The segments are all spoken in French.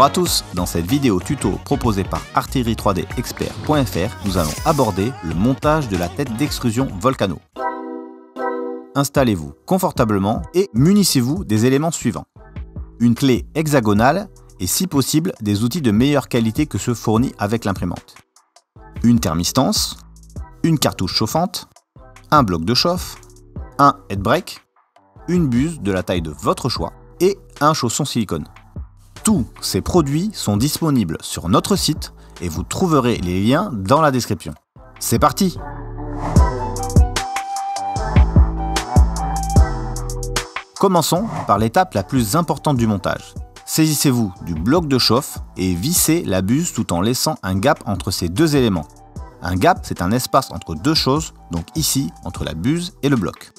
Bonjour à tous, dans cette vidéo tuto proposée par artillerie3dexpert.fr, nous allons aborder le montage de la tête d'extrusion Volcano. Installez-vous confortablement et munissez-vous des éléments suivants. Une clé hexagonale et si possible des outils de meilleure qualité que ceux fournis avec l'imprimante. Une thermistance, une cartouche chauffante, un bloc de chauffe, un headbrake, une buse de la taille de votre choix et un chausson silicone. Tous ces produits sont disponibles sur notre site et vous trouverez les liens dans la description. C'est parti! Commençons par l'étape la plus importante du montage. Saisissez-vous du bloc de chauffe et vissez la buse tout en laissant un gap entre ces deux éléments. Un gap, c'est un espace entre deux choses, donc ici, entre la buse et le bloc.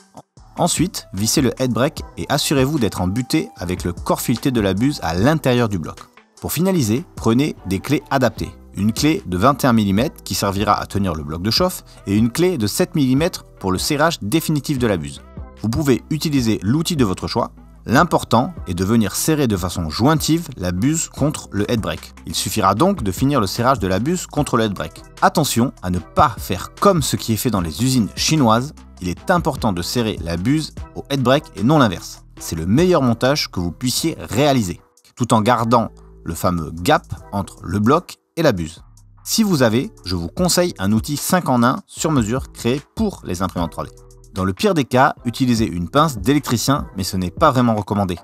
Ensuite, vissez le headbrake et assurez-vous d'être embuté avec le corps fileté de la buse à l'intérieur du bloc. Pour finaliser, prenez des clés adaptées. Une clé de 21 mm qui servira à tenir le bloc de chauffe et une clé de 7 mm pour le serrage définitif de la buse. Vous pouvez utiliser l'outil de votre choix. L'important est de venir serrer de façon jointive la buse contre le headbrake. Il suffira donc de finir le serrage de la buse contre le headbrake. Attention à ne pas faire comme ce qui est fait dans les usines chinoises. Il est important de serrer la buse au headbrake et non l'inverse. C'est le meilleur montage que vous puissiez réaliser, tout en gardant le fameux gap entre le bloc et la buse. Si vous avez, je vous conseille un outil 5 en 1 sur mesure créé pour les imprimantes 3D. Dans le pire des cas, utilisez une pince d'électricien, mais ce n'est pas vraiment recommandé.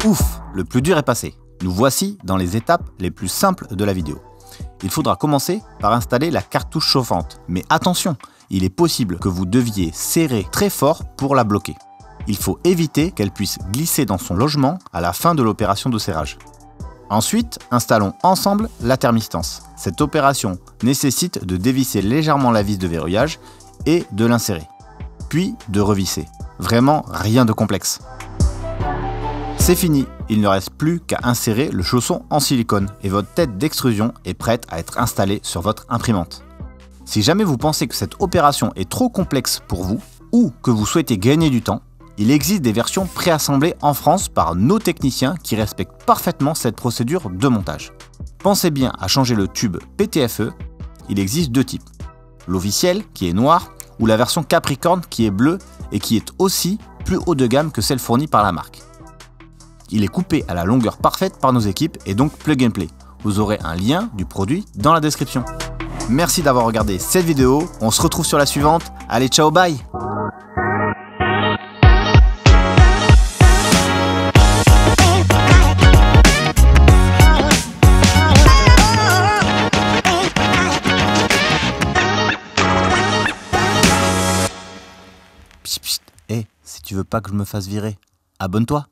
Ouf, le plus dur est passé. Nous voici dans les étapes les plus simples de la vidéo. Il faudra commencer par installer la cartouche chauffante. Mais attention, il est possible que vous deviez serrer très fort pour la bloquer. Il faut éviter qu'elle puisse glisser dans son logement à la fin de l'opération de serrage. Ensuite, installons ensemble la thermistance. Cette opération nécessite de dévisser légèrement la vis de verrouillage et de l'insérer, puis de revisser. Vraiment rien de complexe. C'est fini, il ne reste plus qu'à insérer le chausson en silicone et votre tête d'extrusion est prête à être installée sur votre imprimante. Si jamais vous pensez que cette opération est trop complexe pour vous ou que vous souhaitez gagner du temps, il existe des versions préassemblées en France par nos techniciens qui respectent parfaitement cette procédure de montage. Pensez bien à changer le tube PTFE, il existe deux types. L'officiel qui est noir ou la version Capricorne qui est bleue et qui est aussi plus haut de gamme que celle fournie par la marque. Il est coupé à la longueur parfaite par nos équipes et donc plug and play. Vous aurez un lien du produit dans la description. Merci d'avoir regardé cette vidéo, on se retrouve sur la suivante. Allez, ciao, bye! Si tu veux pas que je me fasse virer, abonne-toi.